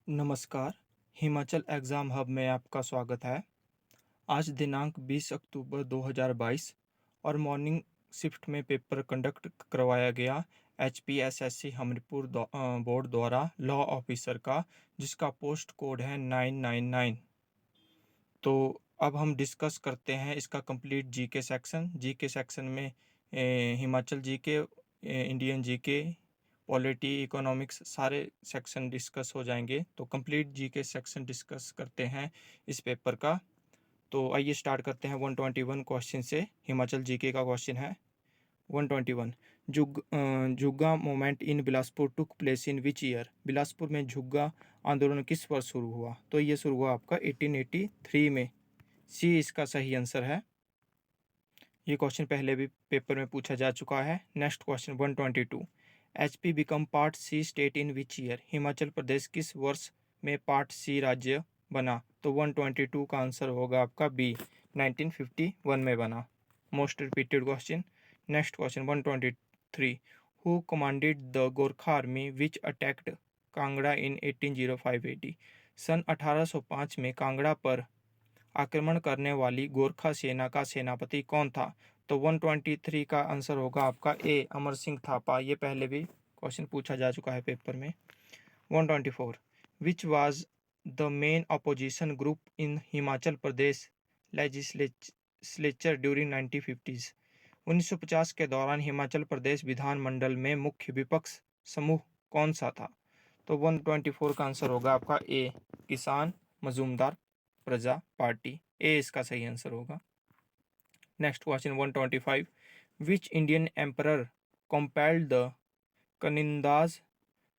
नमस्कार, Himachal exam hub में आपका स्वागत है। आज दिनांक 20 अक्टूबर 2022 और मॉर्निंग शिफ्ट में पेपर कंडक्ट करवाया गया एचपीएसएससी हमीरपुर बोर्ड द्वारा लॉ ऑफिसर का, जिसका पोस्ट कोड है 999। तो अब हम डिस्कस करते हैं इसका complete GK section. GK section में Himachal GK, Indian GK, polity, economics सारे सेक्शन डिस्कस हो जाएंगे। तो कंप्लीट जीके सेक्शन डिस्कस करते हैं इस पेपर का। तो आइए स्टार्ट करते हैं 121 क्वेश्चन से। हिमाचल जीके का क्वेश्चन है 121। Jhugga movement in Bilaspur took place in which year? Bilaspur में झुग्गा आंदोलन किस वर्ष शुरू हुआ? तो ये शुरू हुआ आपका 1883 में। सी इसका सही आंसर है। ये क्वेश्चन पहले भी पेपर में पूछा जा चुका है। Next question 122। HP become part C state in which year? Himachal Pradesh किस वर्ष में पार्ट सी राज्य बना? तो 122 का आंसर होगा आपका बी, 1951 में बना। Most repeated question. Next question 123। Who commanded the Gorkha army which attacked Kangra in 1805 AD? सन 1805 में कांगड़ा पर आक्रमण करने वाली गोरखा सेना का सेनापति कौन था? तो 123 का आंसर होगा आपका ए, अमर सिंह थापा। ये पहले भी क्वेश्चन पूछा जा चुका है पेपर में। 124। विच was the main opposition group in Himachal Pradesh legislature during 1950s? 1950 के दौरान हिमाचल प्रदेश विधानमंडल में मुख्य विपक्ष समूह कौन सा था? तो 124 का आंसर होगा आपका ए, किसान मजूमदार प्रजा पार्टी। ए इसका सही आंसर होगा। Next question 125। Which Indian emperor compelled the Kunindas,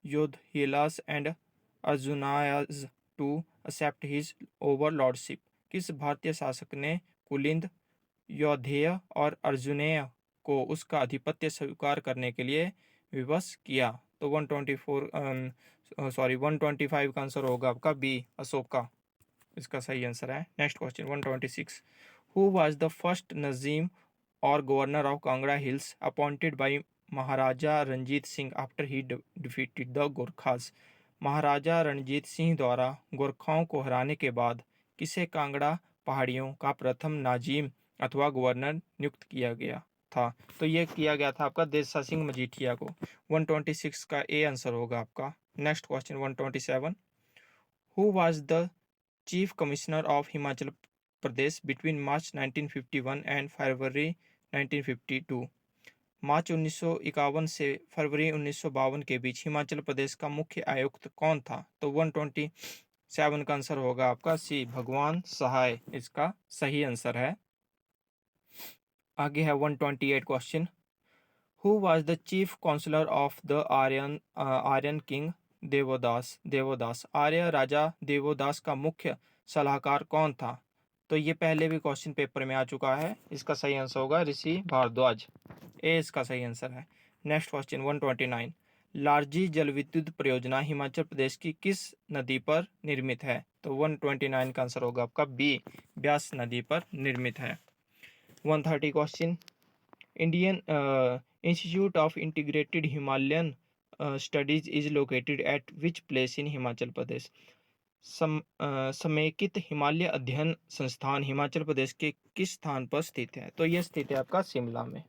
Yaudheyas and Arjunayanas to accept his overlordship? किस भारतीय शासक ने कुलिंद, योधेय और अर्जुनेय को उसका आधिपत्य स्वीकार करने के लिए विवश किया? तो 125 का आंसर होगा आपका बी, अशोका। इसका सही आंसर है। Next question 126। Who was the first Nazim और governor of Kangra hills appointed by Maharaja Ranjit Singh after he defeated the Gorkhas? Maharaja Ranjit Singh द्वारा गोरखाओं को हराने के बाद किसे कांगड़ा पहाड़ियों का प्रथम नाजिम अथवा गवर्नर नियुक्त किया गया था? तो ये किया गया था आपका देसा सिंह मजीठिया को। 126 का ए आंसर होगा आपका। Next question 127। Who was the chief commissioner of Himachal Pradesh between March 1951 and February 1952? मार्च 1951 से फरवरी 1952 के बीच हिमाचल प्रदेश का मुख्य आयुक्त कौन था? तो 127 का आंसर होगा आपका सी, भगवान सहाय। इसका सही आंसर है। आगे है 128 question. Who was the chief counsellor of the Aryan king Devodas? आर्य राजा देवोदास का मुख्य सलाहकार कौन था? तो ये पहले भी क्वेश्चन पेपर में आ चुका है। इसका सही आंसर होगा ऋषि भारद्वाज। ए इसका सही आंसर है। Next question 129। लारजी जल विद्युत परियोजना हिमाचल प्रदेश की किस नदी पर निर्मित है? तो 129 का आंसर होगा आपका बी, ब्यास नदी पर निर्मित है। 130 question. Indian institute of integrated Himalayan studies is located at which place in Himachal Pradesh? समेकित हिमालय अध्ययन संस्थान हिमाचल प्रदेश के किस स्थान पर स्थित है? तो यह स्थित है आपका शिमला में।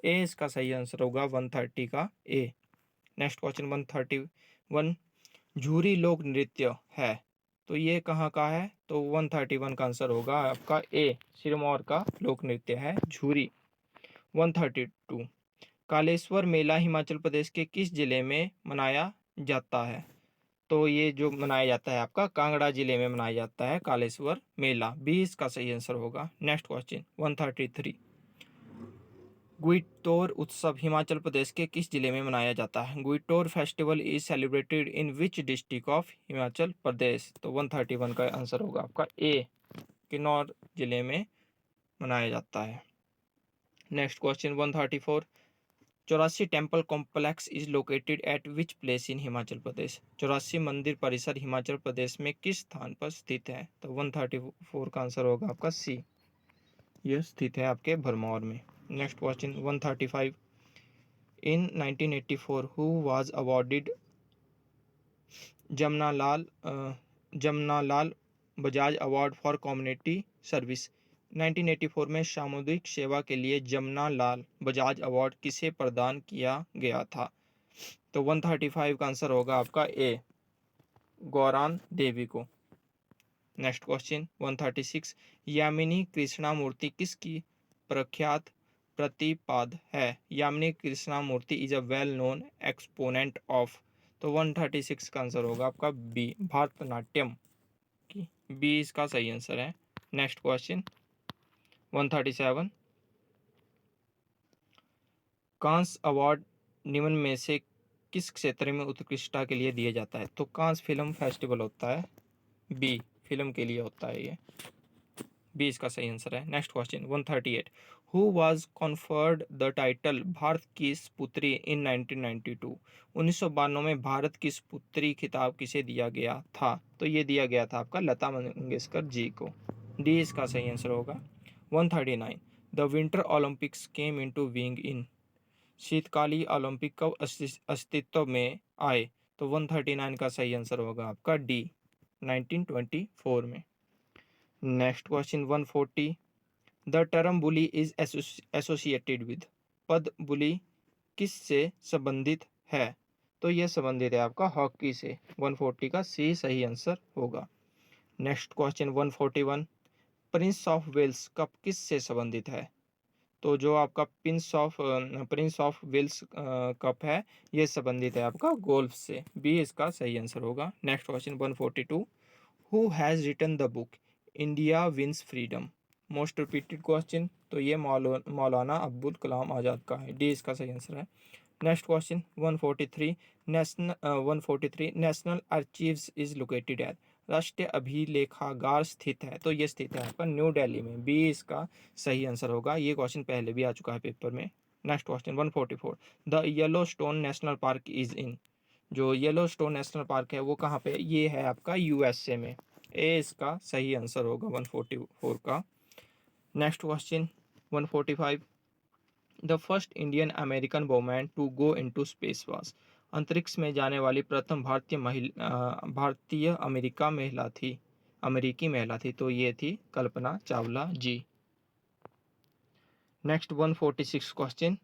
ए इसका सही आंसर होगा 130 का ए। Next question 131। झूरी लोक नृत्य है, तो ये कहाँ का है? तो 131 का आंसर होगा आपका ए, सिरमौर का लोक नृत्य है झूरी। 132। कालेश्वर मेला हिमाचल प्रदेश के किस जिले में मनाया जाता है? तो ये जो मनाया जाता है आपका कांगड़ा जिले में मनाया जाता है कालेश्वर मेला। 20 का सही आंसर होगा। Next question 133। गुइटोर उत्सव हिमाचल प्रदेश के किस जिले में मनाया जाता है? Guitor festival is celebrated in which district of Himachal Pradesh? तो 131 का आंसर होगा आपका ए, किन्नौर जिले में मनाया जाता है। Next question 134। 84 temple complex is located at which place in Himachal Pradesh? 84 मंदिर परिसर हिमाचल प्रदेश में किस स्थान पर स्थित है? तो 134 का आंसर होगा आपका सी, यह स्थित है आपके भरमौर में। Next question 135। In 1984 who was awarded Jamnalal Bajaj award for community service. 1984 में सामुदायिक सेवा के लिए जमनालाल बजाज अवार्ड किसे प्रदान किया गया था? तो 135 का आंसर होगा आपका ए, गौरान देवी को। नेक्स्ट क्वेश्चन 136, यामिनी कृष्णामूर्ति किसकी प्रख्यात प्रतिपाद है? Yamini Krishnamurthy is a well known exponent of. तो 136 का आंसर होगा आपका बी, भारतनाट्यम की। बी इसका सही आंसर है। नेक्स्ट क्वेश्चन 137, कांस अवार्ड निम्न में से किस क्षेत्र में उत्कृष्टता के लिए दिया जाता है? तो कांस फिल्म फेस्टिवल होता है, बी फिल्म के लिए होता है ये, बी इसका सही आंसर है। Next question 138, who was conferred the title Bharat की सुपुत्री इन 1992? 1992 में भारत की सुपुत्री खिताब किसे दिया गया था? तो ये दिया गया था आपका लता मंगेशकर जी को। डी इसका सही आंसर होगा। 139, the winter Olympics came into being in. शीतकालीन ओलंपिक कब अस्तित्व में आए? तो 139 का सही आंसर होगा आपका डी, 1924 में। Next question 140, the term bully is associated with. पद बुली किस से संबंधित है? तो यह संबंधित है आपका हॉकी से। 140 का सी सही आंसर होगा। Next question 141, Prince of Wales cup किस से संबंधित है? तो जो आपका प्रिंस ऑफ वेल्स कप है, ये संबंधित है आपका गोल्फ से। बी इसका सही आंसर होगा। Next question 142, who has written the book India wins freedom? Most repeated question, तो ये मौलाना अब्दुल कलाम आज़ाद का है। डी इसका सही आंसर है। Next question 143, national archives is located at. राष्ट्रीय अभिलेखागार स्थित है, तो ये स्थित है आपका न्यू दिल्ली में। बी इसका सही आंसर होगा। ये क्वेश्चन पहले भी आ चुका है पेपर में। Next question 144, the yellow stone national park is in. जो येलो स्टोन नेशनल पार्क है वो कहाँ पे? ये है आपका यूएसए में। ए इसका सही आंसर होगा 144 का। Next question 145, the first Indian American woman to go into space was. अंतरिक्ष में जाने वाली प्रथम भारतीय अमेरिकी महिला थी, तो ये थी Kalpana Chawla ji. Next 146 question,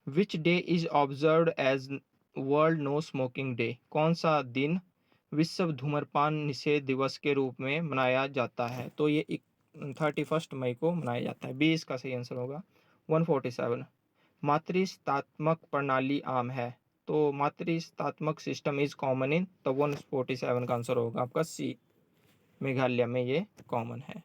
which day is observed as world no smoking day. कौन सा दिन विश्व धूम्रपान निषेध दिवस के रूप में मनाया जाता है? तो ये 31 मई को मनाया जाता है। बी इसका सही आंसर होगा। 147, मातृत्वात्मक प्रणाली आम है। तो मातृत्वात्मक सिस्टम इज कॉमन इन। तो 147 का आंसर होगा आपका सी, मेघालय में ये कॉमन है।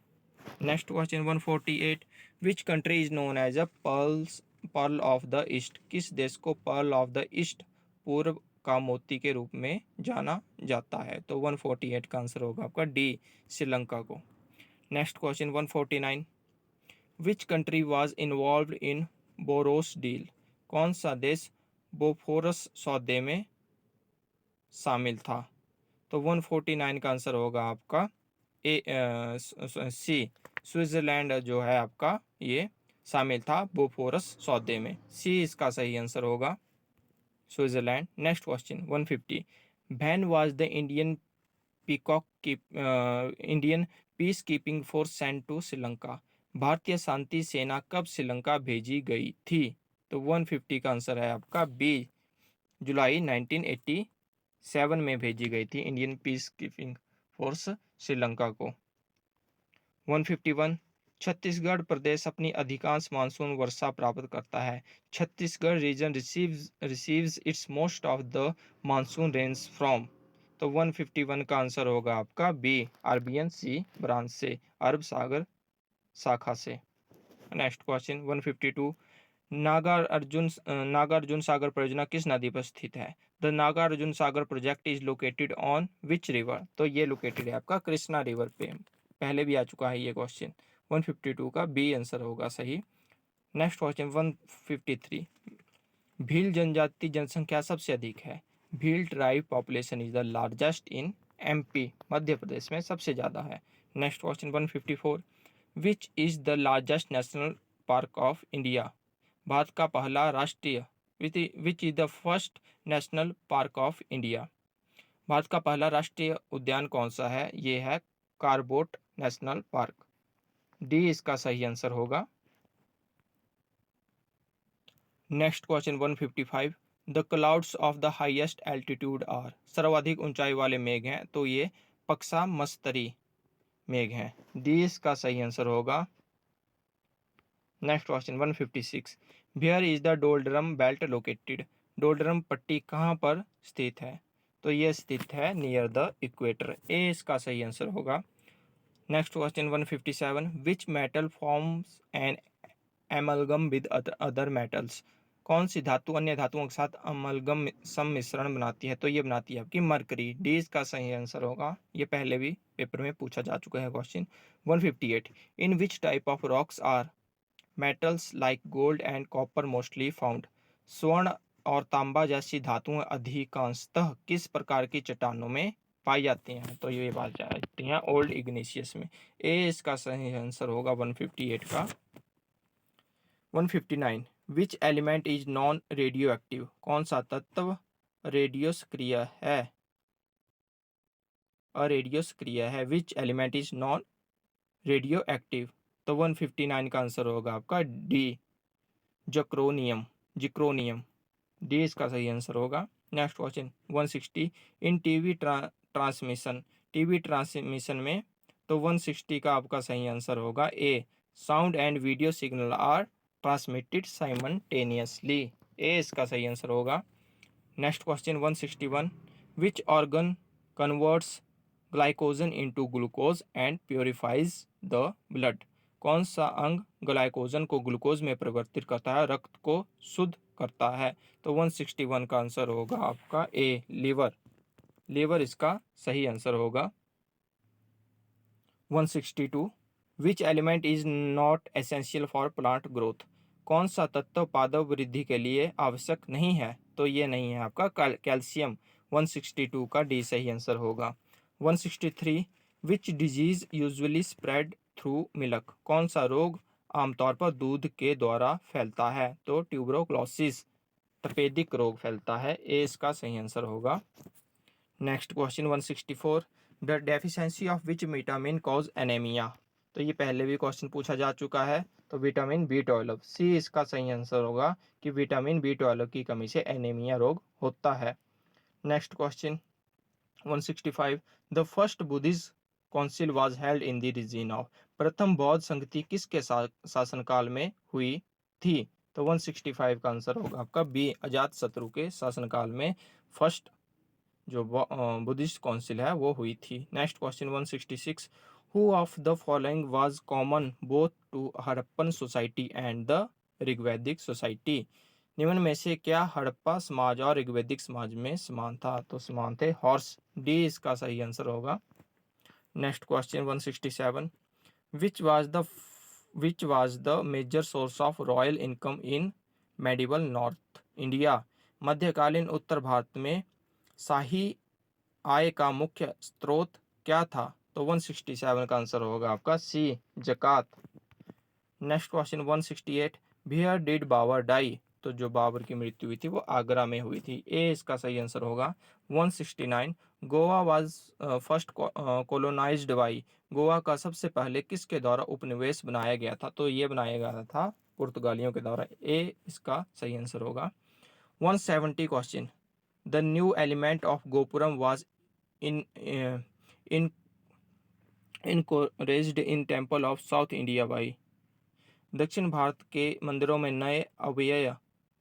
Next question 148, which country is known as a pearl of the East. किस देश को पर्ल ऑफ द ईस्ट, पूर्व का मोती के रूप में जाना जाता है? तो 148 का आंसर होगा आपका डी, श्रीलंका को। Next question 149, which country was involve in borrows deal. कौन सा देश बोफोरस सौदे में शामिल था? तो 149 का आंसर होगा आपका ए, सी, स्विट्जरलैंड जो है आपका ये शामिल था बोफोरस सौदे में। सी इसका सही आंसर होगा, Switzerland. Next question 150, when was the Indian peacekeeping force sent to Sri Lanka. भारतीय शांति सेना कब श्रीलंका भेजी गई थी? तो 150 का आंसर है आपका बी, जुलाई 1987 में भेजी गई थी Indian peacekeeping force Sri Lanka को। 151, छत्तीसगढ़ प्रदेश अपनी अधिकांश मानसून वर्षा प्राप्त करता है। Chhattisgarh region receives its most of the monsoon rains from. तो 151 का आंसर होगा आपका बी, अरबियन सी ब्रांच से, अरब सागर शाखा से। नेक्स्ट क्वेश्चन 152, नागार्जुन सागर परियोजना किस नदी पर स्थित है? The Nagarjuna Sagar project is located on which river. तो ये लोकेटेड है आपका कृष्णा रिवर पे। पहले भी आ चुका है ये क्वेश्चन। 152 का बी आंसर होगा सही। नेक्स्ट क्वेश्चन 153, भील जनजाति जनसंख्या सबसे अधिक है। Bhil tribe population is the largest in MP. Madhya Pradesh में सबसे ज़्यादा है। Next question 154, which is the largest national park of India. Bharat का पहला राष्ट्रीय, which is the first national park of India. Bharat का पहला राष्ट्रीय उद्यान कौन सा है? ये है कार्बोट नेशनल पार्क। डी इसका सही आंसर होगा। Next question 155। The clouds of the highest altitude are. सर्वाधिक ऊंचाई वाले मेघ हैं तो ये पक्सा मस्तरी मेघ हैं। डी इसका सही आंसर होगा। Next question 156। Where is the doldrum belt located. Doldrum पट्टी कहाँ पर स्थित है? तो यह स्थित है नियर द इक्वेटर। ए इसका सही आंसर होगा। Next question 157। Which metal forms an amalgam with other metals. कौन सी धातु अन्य धातुओं के साथ अमलगम सम्मिश्रण बनाती है? तो ये बनाती है आपकी मरकरी। डी इसका सही आंसर होगा। ये पहले भी पेपर में पूछा जा चुका है question. 158। In which type of rocks are metals like gold and copper mostly found. स्वर्ण और तांबा जैसी धातुएं अधिकांशतः किस प्रकार की चट्टानों में पाई जाती हैं? तो ये पाई जाती हैं ओल्ड इग्नेशियस में। ए इसका सही आंसर होगा 158 का। 159। Which element is non radio active. कौन सा तत्व रेडियो सक्रिय है? अरेडियो सक्रिय है। Which element is non radio active. तो 159 का आंसर होगा आपका डी जक्रोनियम जिक्रोनियम। डी इसका सही आंसर होगा। Next question 160। In TV transmission में तो 160 का आपका सही आंसर होगा A sound and video signal are transmitted simultaneously. A इसका सही आंसर होगा। Next question 161। Which organ converts glycogen into glucose and purifies the blood. कौन सा अंग ग्लाइकोजन को ग्लूकोज में परिवर्तित करता है, रक्त को शुद्ध करता है? तो 161 का आंसर होगा आपका ए लीवर। लीवर इसका सही आंसर होगा। 162। Which element is not essential for plant growth. कौन सा तत्व पादप वृद्धि के लिए आवश्यक नहीं है? तो ये नहीं है आपका कैल्शियम। 162 का डी सही आंसर होगा। 163। Which disease usually spread through milk. कौन सा रोग आमतौर पर दूध के द्वारा फैलता है? तो ट्यूबरोक्लोसिस तपेदिक रोग फैलता है। ए इसका सही आंसर होगा। Next question 164। The deficiency of which vitamin cause anaemia. तो ये पहले भी क्वेश्चन पूछा जा चुका है। तो विटामिन B12। सी इसका सही आंसर होगा कि विटामिन B12 की कमी से एनीमिया रोग होता है। Next question 165। The first Buddhist council was held in the region of. प्रथम बौद्ध संगति किसके शासनकाल में हुई थी? तो 165 का आंसर होगा आपका बी अजातशत्रु के शासनकाल में फर्स्ट जो बुद्धिस्ट काउंसिल है वो हुई थी। Next question 166। Who of the following was common both to Harappan society and the Rigvedic society. निम्न में से क्या हड़प्पा समाज और ऋग्वैदिक समाज में समान था? तो समान थे हॉर्स। डी इसका सही आंसर होगा। Next question 167। Which was the major source of royal income in medieval north India. मध्यकालीन उत्तर भारत में शाही आय का मुख्य स्रोत क्या था? तो 167 का आंसर होगा आपका सी जकात। Next question 168। Where did Babar die. तो जो बाबर की मृत्यु हुई थी वो आगरा में हुई थी। ए इसका सही आंसर होगा। 169। Goa was first colonised by. Goa का सबसे पहले किसके द्वारा उपनिवेश बनाया गया था? तो ये बनाया गया था पुर्तगालियों के द्वारा। ए इसका सही आंसर होगा। 170 question. The new element of gopuram was in in encouraged in temple of south India by. दक्षिण भारत के मंदिरों में नए अवयव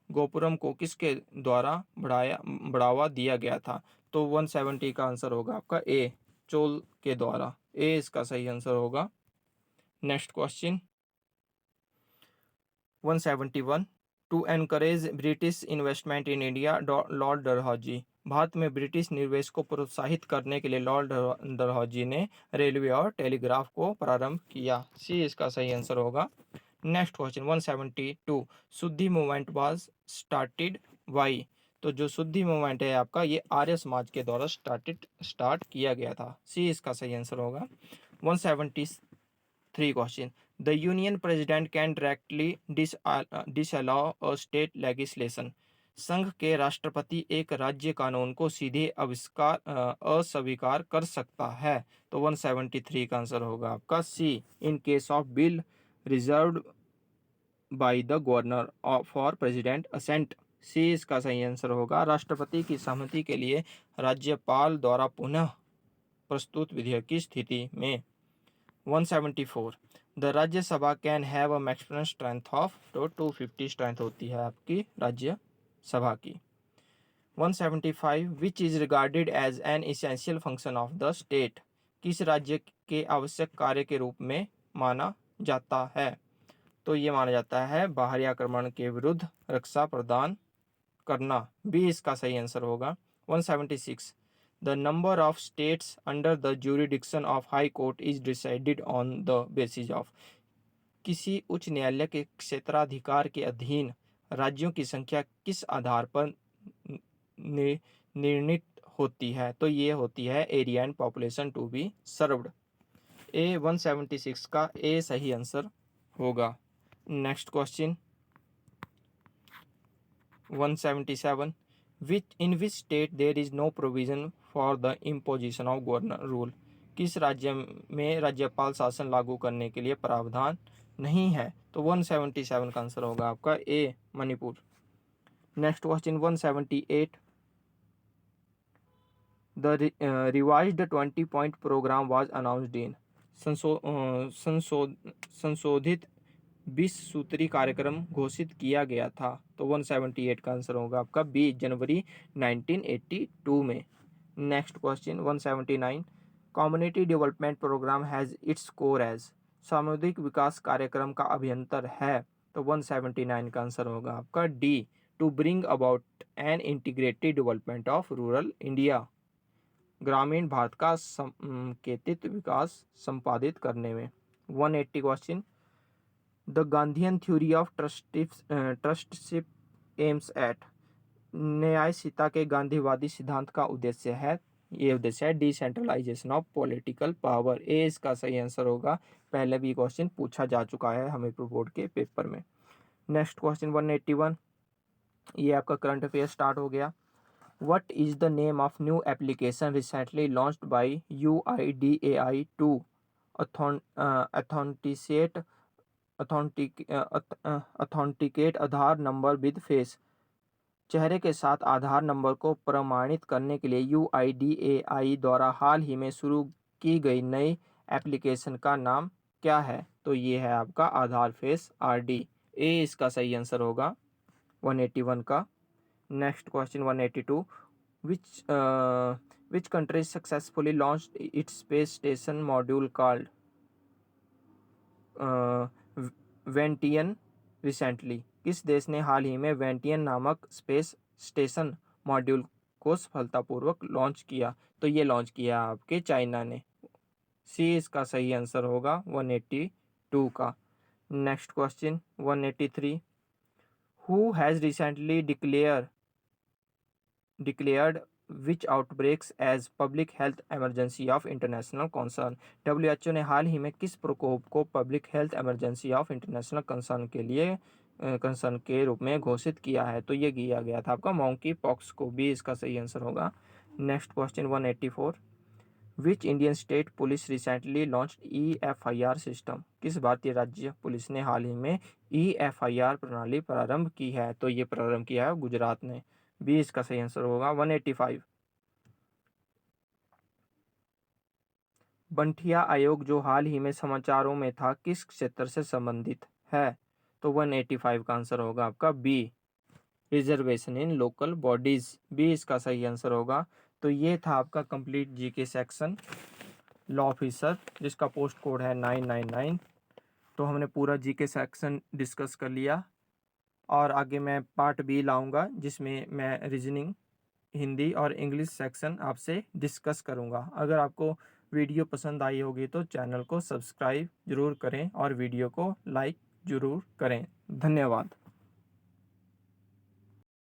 गोपुरम को किसके द्वारा बढ़ावा दिया गया था? तो 170 का आंसर होगा आपका ए चोल के द्वारा। ए इसका सही आंसर होगा। Next question 171। To encourage British investment in India Lord Dalhousie. भारत में ब्रिटिश निवेश को प्रोत्साहित करने के लिए लॉर्ड डलहौजी ने रेलवे और टेलीग्राफ को प्रारंभ किया। सी इसका सही आंसर होगा। Next question 172। शुद्धि मूवमेंट वाज स्टार्टेड बाई। तो जो शुद्धि मूवमेंट है आपका ये आर्य समाज के द्वारा स्टार्ट किया गया था। सी इसका सही आंसर होगा। 173 question. The union president can directly disallow a state legislation. संघ के राष्ट्रपति एक राज्य कानून को सीधे अस्वीकार कर सकता है। तो 173 का आंसर होगा आपका C, in case of bill reserved by the governor for president assent. C इसका सही आंसर होगा। राष्ट्रपति की सहमति के लिए राज्यपाल द्वारा पुनः प्रस्तुत विधेयक की स्थिति में। 174 the Rajya Sabha can have a maximum strength of, तो 250 स्ट्रेंथ होती है आपकी राज्यसभा की। 175 which is regarded as an essential function of the state, किस राज्य के आवश्यक कार्य के रूप में माना जाता है? तो ये माना जाता है बाहरी आक्रमण के विरुद्ध रक्षा प्रदान करना। बी इसका सही आंसर होगा। 176 the number of states under the jurisdiction of high court is decided on the basis of, किसी उच्च न्यायालय के क्षेत्राधिकार के अधीन राज्यों की संख्या किस आधार पर निर्णित होती है? तो ये होती है area and population to be served. A 176 का ए सही आंसर होगा। Next question 177 in which state there is no provision for the imposition of governor rule, किस राज्य में राज्यपाल शासन लागू करने के लिए प्रावधान नहीं है? तो 177 का आंसर होगा आपका A, Manipur. Next question 178 the revised 20 point program was announced in, संशोधित 20 सूत्री कार्यक्रम घोषित किया गया था। तो 178 का आंसर होगा आपका बी, जनवरी 1982 में। Next question 179 community development programme has its core as, सामुदायिक विकास कार्यक्रम का अभियंतर है। तो 179 का आंसर होगा आपका D, to bring about an integrated development of rural India, ग्रामीण भारत का संकेतित विकास संपादित करने में। 180 question the Gandhian theory of trusteeship aims at, न्यायशीलता के गांधीवादी सिद्धांत का उद्देश्य है, ये उद्देश्य है डिसेंट्रलाइजेशन ऑफ पॉलिटिकल पावर। ए इसका सही आंसर होगा। पहले भी क्वेश्चन पूछा जा चुका है हमीरपुर बोर्ड के पेपर में। नेक्स्ट क्वेश्चन 181, ये आपका करंट अफेयर स्टार्ट हो गया। What is the name of new application recently launched by UIDAI to authenticate Aadhaar number with face, चेहरे के साथ आधार नंबर को प्रमाणित करने के लिए UIDAI द्वारा हाल ही में शुरू की गई नई एप्लीकेशन का नाम क्या है? तो ये है आपका आधार फेस RD। ए इसका सही आंसर होगा 181 का। Next question 182 which country successfully launched it's space station module called Wentian recently, किस देश ने हाल ही में वेंटियन नामक स्पेस स्टेशन मॉड्यूल को सफलतापूर्वक लॉन्च किया? तो ये लॉन्च किया आपके चाइना ने। सी इसका सही आंसर होगा 182 का। Next question 183 who has recently declared which outbreaks as public health emergency of international concern, WHO ने हाल ही में किस प्रकोप को public health emergency of international concern के रूप में घोषित किया है? तो ये किया गया था आपका मॉन्की पॉक्स को। भी इसका सही आंसर होगा। Next question 184 which Indian state police recently launched EFIR system, किस भारतीय राज्य पुलिस ने हाल ही में EFIR प्रणाली प्रारंभ की है? तो ये प्रारंभ किया है गुजरात ने। बी इसका सही आंसर होगा। 185 बंठिया आयोग जो हाल ही में समाचारों में था किस क्षेत्र से संबंधित है? तो 185 का आंसर होगा आपका B, reservation in local bodies. B इसका सही आंसर होगा। तो ये था आपका complete GK section law officer, जिसका पोस्ट कोड है 999। तो हमने पूरा जीके सेक्शन डिस्कस कर लिया और आगे मैं पार्ट बी लाऊंगा जिसमें मैं रीजनिंग, हिंदी और इंग्लिश सेक्शन आपसे डिस्कस करूंगा। अगर आपको वीडियो पसंद आई होगी तो चैनल को सब्सक्राइब ज़रूर करें और वीडियो को लाइक ज़रूर करें। धन्यवाद।